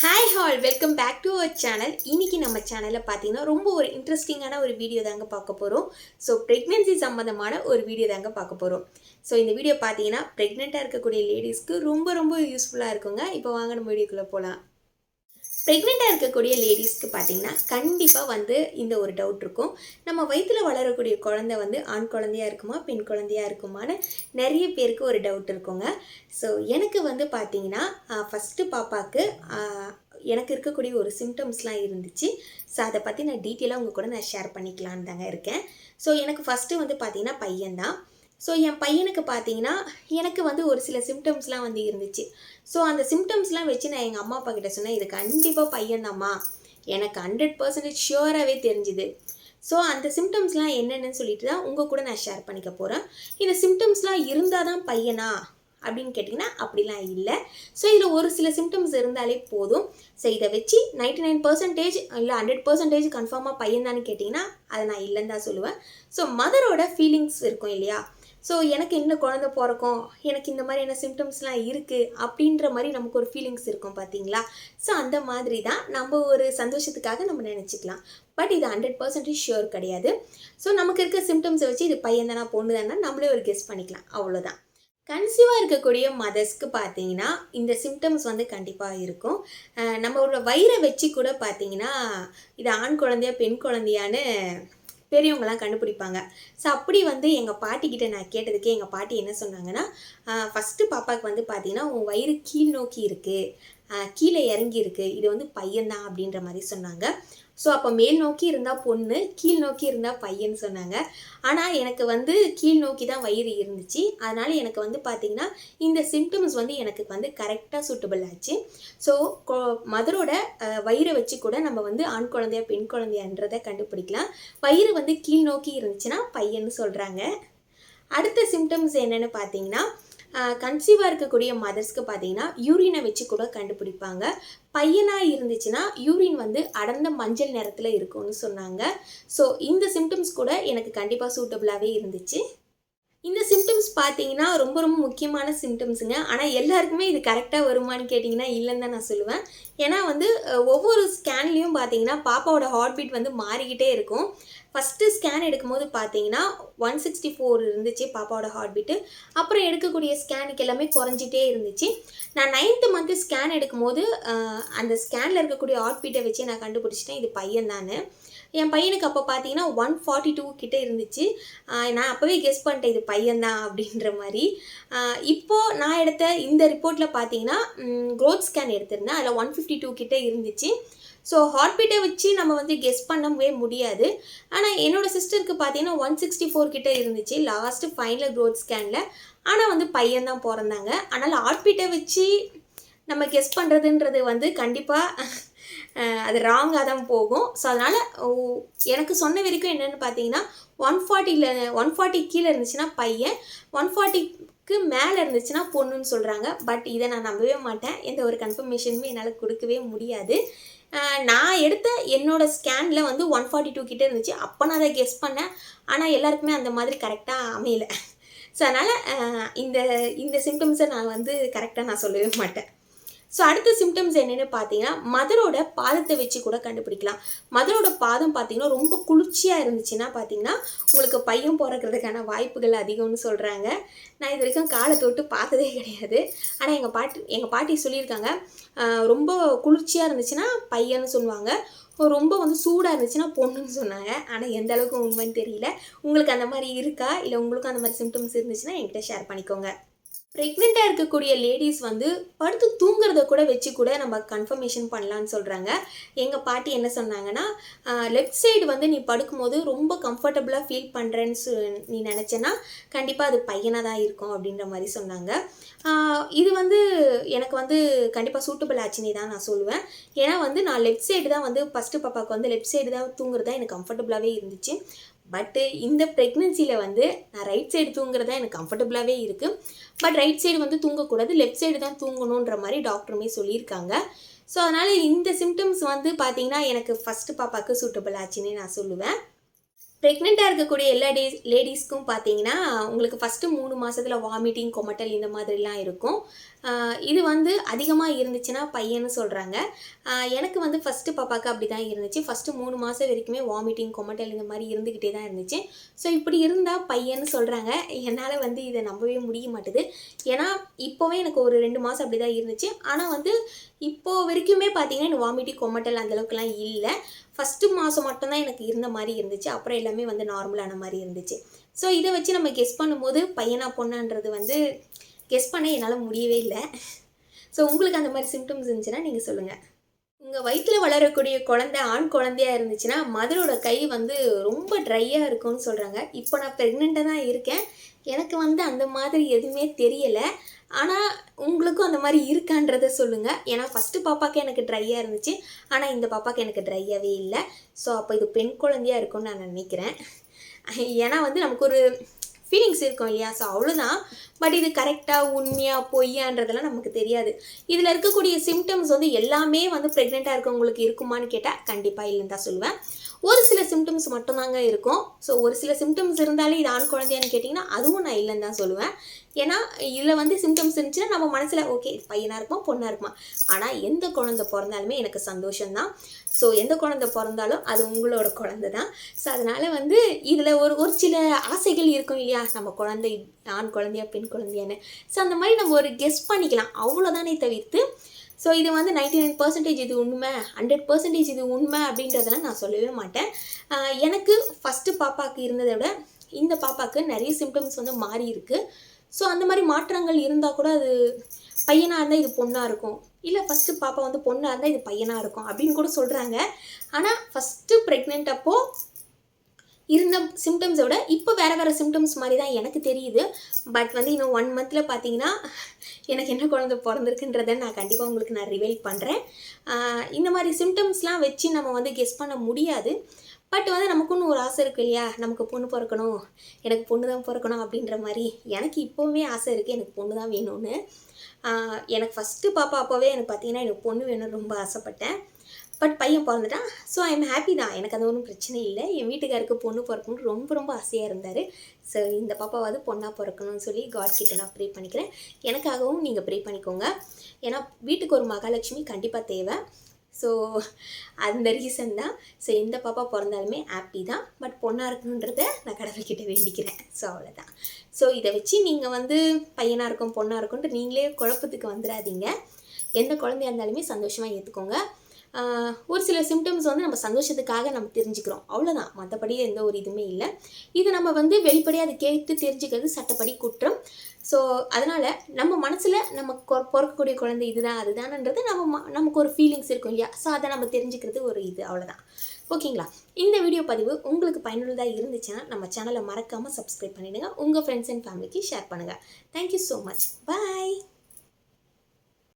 Hi all welcome back to our channel. இன்றைக்கி நம்ம சேனலில் பார்த்தீங்கன்னா ரொம்ப ஒரு இன்ட்ரெஸ்டிங்கான ஒரு வீடியோ தாங்க பார்க்க போகிறோம். ஸோ ப்ரெக்னென்சி சம்மந்தமான ஒரு வீடியோ தாங்க பார்க்க போகிறோம். ஸோ இந்த வீடியோ பார்த்தீங்கன்னா ப்ரெக்னெண்ட்டாக இருக்கக்கூடிய லேடிஸ்க்கு ரொம்ப யூஸ்ஃபுல்லாக இருக்குங்க. இப்போ வாங்க நம்ம வீடியோக்குள்ளே போகலாம். ப்ரெக்னெண்ட்டாக இருக்கக்கூடிய லேடிஸ்க்கு பார்த்தீங்கன்னா கண்டிப்பாக இந்த ஒரு டவுட் இருக்கும். நம்ம வயிற்றில் வளரக்கூடிய குழந்தை ஆண் குழந்தையாக இருக்குமா பெண் குழந்தையாக இருக்குமான்னு நிறைய பேருக்கு ஒரு டவுட் இருக்குங்க. ஸோ எனக்கு பார்த்தீங்கன்னா ஃபஸ்ட்டு பாப்பாவுக்கு எனக்கு இருக்கக்கூடிய ஒரு சிம்டம்ஸ்லாம் இருந்துச்சு. ஸோ அதை பற்றி நான் டீட்டெயிலாக உங்கள் கூட நான் ஷேர் பண்ணிக்கலான்னு தாங்க இருக்கேன். ஸோ எனக்கு ஃபஸ்ட்டு பார்த்தீங்கன்னா பையன்தான். ஸோ என் பையனுக்கு பார்த்தீங்கன்னா எனக்கு ஒரு சில சிம்டம்ஸ்லாம் இருந்துச்சு. ஸோ அந்த சிம்டம்ஸ்லாம் வச்சு நான் எங்கள் அம்மா அப்பா கிட்ட சொன்னேன், இது கண்டிப்பாக பையன்தாம்மா, எனக்கு 100% ஷியோராகவே தெரிஞ்சுது. ஸோ அந்த சிம்டம்ஸ்லாம் என்னென்னு சொல்லிட்டு தான் உங்கள் கூட நான் ஷேர் பண்ணிக்க போகிறேன். இந்த சிம்டம்ஸ்லாம் இருந்தால் தான் பையனா அப்படின்னு கேட்டிங்கன்னா அப்படிலாம் இல்லை. ஸோ இதில் ஒரு சில சிம்டம்ஸ் இருந்தாலே போதும். ஸோ இதை வச்சு 99% இல்லை 100% கன்ஃபார்மாக பையன்தான்னு கேட்டிங்கன்னா அதை நான் இல்லைன்னு தான் சொல்லுவேன். ஸோ மதரோட ஃபீலிங்ஸ் இருக்கும் இல்லையா? ஸோ எனக்கு என்ன குழந்தை பிறக்கும், எனக்கு இந்த மாதிரியான சிம்டம்ஸ்லாம் இருக்குது அப்படின்ற மாதிரி நமக்கு ஒரு ஃபீலிங்ஸ் இருக்கும் பார்த்தீங்களா? ஸோ அந்த மாதிரி தான் நம்ம ஒரு சந்தோஷத்துக்காக நம்ம நினச்சிக்கலாம். பட் இது 100% ஷியோர் கிடையாது. ஸோ நமக்கு இருக்க சிம்டம்ஸை வச்சு இது பையன் தானா பொண்ணு தானா நம்மளே ஒரு கெஸ் பண்ணிக்கலாம், அவ்வளோதான். கன்சீவாக இருக்கக்கூடிய மதர்ஸ்க்கு பார்த்தீங்கன்னா இந்த சிம்டம்ஸ் கண்டிப்பாக இருக்கும். நம்மளோட வயிறை வச்சு கூட பார்த்தீங்கன்னா இது ஆண் குழந்தையா பெண் குழந்தையான்னு பெரியவங்களாம் கண்டுபிடிப்பாங்க. ஸோ அப்படி எங்கள் பாட்டிக்கிட்ட நான் கேட்டதுக்கே எங்கள் பாட்டி என்ன சொன்னாங்கன்னா, ஃபஸ்ட்டு பாப்பாவுக்கு பார்த்தீங்கன்னா உன் வயிறு கீழ் நோக்கி இருக்குது, கீழே இறங்கி இருக்குது, இது பையன்தான் அப்படின்ற மாதிரி சொன்னாங்க. ஸோ அப்போ மேல் நோக்கி இருந்தால் பொண்ணு, கீழ் நோக்கி இருந்தால் பையன் சொன்னாங்க. ஆனால் எனக்கு கீழ் நோக்கி தான் வயிறு இருந்துச்சு. அதனால் எனக்கு பார்த்தீங்கன்னா இந்த சிம்டம்ஸ் எனக்கு கரெக்டாக சூட்டபிள் ஆச்சு. ஸோ மதரோட வயிறை வச்சு கூட நம்ம ஆண் குழந்தையா பெண் குழந்தையான்றதை கண்டுபிடிக்கலாம். வயிறு கீழ் நோக்கி இருந்துச்சுன்னா பையன்னு சொல்கிறாங்க. அடுத்த சிம்டம்ஸ் என்னென்னு பார்த்தீங்கன்னா கன்சீவாக இருக்கக்கூடிய மதர்ஸ்க்கு பார்த்தீங்கன்னா யூரினை வச்சு கூட கண்டுபிடிப்பாங்க. பையனாக இருந்துச்சுன்னா யூரின் அடர்ந்த மஞ்சள் நிறத்தில் இருக்கும்னு சொன்னாங்க. ஸோ இந்த சிம்டம்ஸ் கூட எனக்கு கண்டிப்பாக சூட்டபிளாகவே இருந்துச்சு. இந்த சிம்டம்ஸ் பார்த்தீங்கன்னா ரொம்ப முக்கியமான சிம்டம்ஸுங்க. ஆனால் எல்லாருக்குமே இது கரெக்டாக வருமானு கேட்டிங்கன்னா இல்லைன்னு தான் நான் சொல்லுவேன். ஏன்னா ஒவ்வொரு ஸ்கேன்லேயும் பார்த்தீங்கன்னா பாப்பாவோட ஹார்ட் பீட் மாறிக்கிட்டே இருக்கும். ஃபஸ்ட்டு ஸ்கேன் எடுக்கும்போது பார்த்தீங்கன்னா 164 இருந்துச்சு பாப்பாவோட ஹார்ட் பீட்டு. அப்புறம் எடுக்கக்கூடிய ஸ்கேனுக்கு எல்லாமே குறைஞ்சிட்டே இருந்துச்சு. நான் 9th மந்த்து ஸ்கேன் எடுக்கும்போது அந்த ஸ்கேனில் இருக்கக்கூடிய ஹார்ட் பீட்டை வச்சு நான் கண்டுபிடிச்சிட்டேன் இது பையன் தானே. என் பையனுக்கு அப்போ பார்த்தீங்கன்னா 142 கிட்டே இருந்துச்சு. நான் அப்போவே கெஸ் பண்ணிட்டேன் இது பையன்தான் அப்படின்ற மாதிரி. இப்போது நான் எடுத்த இந்த ரிப்போர்ட்டில் பார்த்தீங்கன்னா க்ரோத் ஸ்கேன் எடுத்திருந்தேன். அதில் 152 கிட்டே இருந்துச்சு. ஸோ ஹார்ட் பீட்டை வச்சு நம்ம கெஸ் பண்ணவே முடியாது. ஆனால் என்னோடய சிஸ்டருக்கு பார்த்தீங்கன்னா 164 கிட்டே இருந்துச்சு லாஸ்ட்டு ஃபைனல் க்ரோத் ஸ்கேனில். ஆனால் பையன்தான் பிறந்தாங்க. அதனால் ஹார்ட் பீட்டை வச்சு நம்ம கெஸ் பண்ணுறதுன்றது கண்டிப்பாக அது ராங்காக தான் போகும். ஸோ அதனால் எனக்கு சொன்ன வரைக்கும் என்னென்னு பார்த்தீங்கன்னா 140 கீழே இருந்துச்சுன்னா பையன், 140க்கு மேலே இருந்துச்சுன்னா பொண்ணுன்னு சொல்கிறாங்க. பட் இதை நான் நம்பவே மாட்டேன். எந்த ஒரு கன்ஃபர்மேஷனுமே என்னால் கொடுக்கவே முடியாது. நான் எடுத்த என்னோடய ஸ்கேனில் 142 கிட்டே இருந்துச்சு. அப்போ நான் அதை கெஸ் பண்ணேன். ஆனால் எல்லாருக்குமே அந்த மாதிரி கரெக்டாக அமையலை. ஸோ அதனால் இந்த சிம்டம்ஸை நான் கரெக்டாக நான் சொல்லவே மாட்டேன். ஸோ அடுத்த சிம்டம்ஸ் என்னென்னு பார்த்தீங்கன்னா மதரோட பாதத்தை வச்சு கூட கண்டுபிடிக்கலாம். மதரோட பாதம் பார்த்தீங்கன்னா ரொம்ப குளிர்ச்சியாக இருந்துச்சுன்னா பார்த்தீங்கன்னா உங்களுக்கு பையன் பிறக்கிறதுக்கான வாய்ப்புகள் அதிகம்னு சொல்கிறாங்க. நான் இது வரைக்கும் காலை தொட்டு பார்த்ததே கிடையாது. ஆனால் எங்கள் பாட்டி சொல்லியிருக்காங்க, ரொம்ப குளிர்ச்சியாக இருந்துச்சுன்னா பையன்னு சொல்லுவாங்க, ரொம்ப சூடாக இருந்துச்சுன்னா பொண்ணுன்னு சொன்னாங்க. ஆனால் எந்த அளவுக்கு உண்மைன்னு தெரியல. உங்களுக்கு அந்த மாதிரி இருக்கா, இல்லை உங்களுக்கும் அந்த மாதிரி சிம்டம்ஸ் இருந்துச்சுன்னா என்கிட்ட ஷேர் பண்ணிக்கோங்க. ப்ரெக்னெண்ட்டாக இருக்கக்கூடிய லேடிஸ் படுத்து தூங்குறத கூட வச்சு கூட நம்ம கன்ஃபர்மேஷன் பண்ணலான்னு சொல்கிறாங்க. எங்கள் பாட்டி என்ன சொன்னாங்கன்னா, லெஃப்ட் சைடு நீ படுக்கும்போது ரொம்ப கம்ஃபர்டபுளாக ஃபீல் பண்ணுறேன்னு நீ நினச்சேன்னா கண்டிப்பாக அது பையனாக தான் இருக்கும் அப்படின்ற மாதிரி சொன்னாங்க. இது எனக்கு கண்டிப்பாக சூட்டபிள் ஆச்சுன்னு தான் நான் சொல்லுவேன். ஏன்னா நான் லெஃப்ட் சைடு தான் ஃபஸ்ட்டு பாப்பாவுக்கு லெஃப்ட் சைடு தான் தூங்குறது தான் எனக்கு கம்ஃபர்டபுளாகவே இருந்துச்சு. பட்டு இந்த ப்ரெக்னென்சியில் நான் ரைட் சைடு தூங்குறது தான் எனக்கு கம்ஃபர்டபுளாகவே இருக்குது. பட் ரைட் சைடு தூங்கக்கூடாது, லெஃப்ட் சைடு தான் தூங்கணுன்ற மாதிரி டாக்டருமே சொல்லியிருக்காங்க. ஸோ அதனால் இந்த சிம்டம்ஸ் பார்த்தீங்கன்னா எனக்கு ஃபஸ்ட்டு பாப்பாவுக்கு சூட்டபிள் ஆச்சுன்னு நான் சொல்லுவேன். ப்ரெக்னெண்ட்டாக இருக்கக்கூடிய எல்லா லேடிஸ்க்கும் பார்த்தீங்கன்னா உங்களுக்கு ஃபஸ்ட்டு 3 மாதத்தில் வாமிட்டிங் கொமட்டல் இந்த மாதிரிலாம் இருக்கும். இது வந்து அதிகமாக இருந்துச்சுன்னா பையன்னு சொல்கிறாங்க. எனக்கு வந்து ஃபஸ்ட்டு பாப்பாவுக்கு அப்படி தான் இருந்துச்சு. ஃபஸ்ட்டு 3 மாதம் வரைக்குமே வாமிட்டிங் கொமட்டல் இந்த மாதிரி இருந்துக்கிட்டே தான் இருந்துச்சு. ஸோ இப்படி இருந்தால் பையன்னு சொல்கிறாங்க. என்னால் வந்து இதை நம்பவே முடிய மாட்டுது. ஏன்னா இப்போவே எனக்கு ஒரு 2 மாதம் அப்படி தான் இருந்துச்சு. ஆனால் வந்து இப்போது வரைக்குமே பார்த்தீங்கன்னா எனக்கு வாமிட்டிங் கொமட்டல் அந்தளவுக்குலாம் இல்லை. ஃபஸ்ட்டு மாதம் மட்டும்தான் எனக்கு இருந்த மாதிரி இருந்துச்சு. அப்புறம் எல்லாமே வந்து நார்மலான மாதிரி இருந்துச்சு. ஸோ இதை வச்சு நம்ம கெஸ் பண்ணும்போது பையனா பொண்ணான்றது வந்து கெஸ் பண்ண என்னால் முடியவே இல்லை. ஸோ உங்களுக்கு அந்த மாதிரி சிம்டம்ஸ் இருந்துச்சுன்னா நீங்கள் சொல்லுங்கள். உங்கள் வயிற்றில் வளரக்கூடிய குழந்தை ஆண் குழந்தையாக இருந்துச்சுன்னா மதரோட கை வந்து ரொம்ப ட்ரையாக இருக்கும்னு சொல்கிறாங்க. இப்போ நான் ப்ரெக்னெண்ட்டாக தான் இருக்கேன். எனக்கு வந்து அந்த மாதிரி எதுவுமே தெரியலை. ஆனால் உங்களுக்கும் அந்த மாதிரி இருக்கான்றதை சொல்லுங்கள். ஏன்னா ஃபஸ்ட்டு பாப்பாவுக்கு எனக்கு ட்ரையாக இருந்துச்சு. ஆனால் இந்த பாப்பாவுக்கு எனக்கு ட்ரையாகவே இல்லை. ஸோ அப்போ இது பெண் குழந்தையாக இருக்கும்னு நான் நினைக்கிறேன். ஏன்னா வந்து நமக்கு ஒரு ஃபீலிங்ஸ் இருக்கும் இல்லையா? ஸோ அவ்வளோதான். பட் இது கரெக்டாக உண்மையாக பொய்யான்றதெல்லாம் நமக்கு தெரியாது. இதில் இருக்கக்கூடிய சிம்டம்ஸ் வந்து எல்லாமே வந்து ப்ரெக்னெண்ட்டாக இருக்கவங்களுக்கு இருக்குமான்னு கேட்டால் கண்டிப்பாக இல்லைன்னு தான் சொல்லுவேன். ஒரு சில சிம்டம்ஸ் மட்டும்தாங்க இருக்கும். ஸோ ஒரு சில சிம்டம்ஸ் இருந்தாலே இது ஆண் குழந்தையான்னு கேட்டிங்கன்னா அதுவும் நான் இல்லைன்னு தான் சொல்லுவேன். ஏன்னா இதில் வந்து சிம்டம்ஸ் இருந்துச்சுன்னா நம்ம மனசில் ஓகே பையனாக இருக்குமா பொண்ணாக இருக்குமா, ஆனால் எந்த குழந்தை பிறந்தாலுமே எனக்கு சந்தோஷம்தான். ஸோ எந்த குழந்தை பிறந்தாலும் அது உங்களோட குழந்தை தான். ஸோ அதனால் வந்து இதில் ஒரு சில ஆசைகள் இருக்கும் இல்லையா? நம்ம குழந்தை ஆண் குழந்தையா பெண் குழந்தையான்னு. ஸோ அந்த மாதிரி நம்ம ஒரு கெஸ் பண்ணிக்கலாம், அவ்வளோதானே தவிர்த்து ஸோ இது வந்து 99% இது உண்மை 100% இது உண்மை அப்படின்றதெல்லாம் நான் சொல்லவே மாட்டேன். எனக்கு ஃபஸ்ட்டு பாப்பாவுக்கு இருந்ததை விட இந்த பாப்பாவுக்கு நிறைய சிம்டம்ஸ் வந்து மாறி இருக்குது. ஸோ அந்த மாதிரி மாற்றங்கள் இருந்தால் கூட அது பையனாக இருந்தால் இது பொண்ணாக இருக்கும், இல்லை ஃபஸ்ட்டு பாப்பா வந்து பொண்ணாக இருந்தால் இது பையனாக இருக்கும் அப்படின்னு கூட சொல்கிறாங்க. ஆனால் ஃபஸ்ட்டு ப்ரெக்னென்ட் அப்போது இருந்த சிம்டம்ஸை விட இப்போ வேறு சிம்டம்ஸ் மாதிரி தான் எனக்கு தெரியுது. பட் வந்து இன்னும் 1 மந்தில் பார்த்தீங்கன்னா எனக்கு என்ன குழந்தை பிறந்திருக்குன்றதை நான் கண்டிப்பாக உங்களுக்கு நான் ரிவீல் பண்ணுறேன். இந்த மாதிரி சிம்டம்ஸ்லாம் வச்சு நம்ம வந்து கெஸ் பண்ண முடியாது. பட் வந்து நமக்குன்னு ஒரு ஆசை இருக்குது இல்லையா? நமக்கு பொண்ணு பிறக்கணும், எனக்கு பொண்ணு தான் பிறக்கணும் அப்படின்ற மாதிரி எனக்கு இப்போவுமே ஆசை இருக்குது, எனக்கு பொண்ணு தான் வேணும்னு. எனக்கு ஃபஸ்ட்டு பாப்பா அப்போவே எனக்கு பார்த்தீங்கன்னா எனக்கு பொண்ணு வேணும்னு ரொம்ப ஆசைப்பட்டேன். பட் பையன் பிறந்துட்டான். ஸோ ஐ எம் ஹாப்பி தான். எனக்கு அது ஒன்றும் பிரச்சனை இல்லை. என் வீட்டுக்காருக்கு பொண்ணு பிறக்கணும்னு ரொம்ப ஆசையாக இருந்தார். ஸோ இந்த பாப்பாவாவது பொண்ணாக பிறக்கணும்னு சொல்லி காட் கிட்ட நான் ப்ரே பண்ணிக்கிறேன். எனக்காகவும் நீங்கள் ப்ரே பண்ணிக்கோங்க. ஏன்னா வீட்டுக்கு ஒரு மகாலட்சுமி கண்டிப்பாக தேவை. ஸோ அந்த ரீசன் தான். ஸோ எந்த பாப்பா பிறந்தாலுமே ஹாப்பி தான். பட் பொண்ணாக இருக்கணுன்றதை நான் கடவுள்கிட்ட வேண்டிக்கிறேன். ஸோ அவ்வளோதான். ஸோ இதை வச்சு நீங்கள் வந்து பையனாக இருக்கும் பொண்ணாக இருக்கும்ன்ட்டு நீங்களே குழப்பத்துக்கு வந்துடாதீங்க. எந்த குழந்தையாக இருந்தாலுமே சந்தோஷமாக ஏற்றுக்கோங்க. ஒரு சில சிம்டம்ஸ் வந்து நம்ம சந்தோஷத்துக்காக நம்ம தெரிஞ்சுக்கிறோம், அவ்வளோதான். மற்றபடி எந்த ஒரு இதுவுமே இல்லை. இது நம்ம வந்து வெளிப்படையாக அதை கேட்டு தெரிஞ்சுக்கிறது சட்டப்படி குற்றம். ஸோ அதனால் நம்ம மனசில் நம்ம பிறக்கக்கூடிய குழந்தை இதுதான் அதுதான்ன்றது நமக்கு ஒரு ஃபீலிங்ஸ் இருக்கும் இல்லையா? ஸோ அதை நம்ம தெரிஞ்சுக்கிறது ஒரு இது, அவ்வளோதான். ஓகேங்களா? இந்த வீடியோ பதிவு உங்களுக்கு பயனுள்ளதாக இருந்துச்சுன்னா நம்ம சேனலை மறக்காமல் சப்ஸ்கிரைப் பண்ணிவிடுங்க. உங்கள் ஃப்ரெண்ட்ஸ் அண்ட் ஃபேமிலிக்கு ஷேர் பண்ணுங்கள். Thank you so much. பாய்.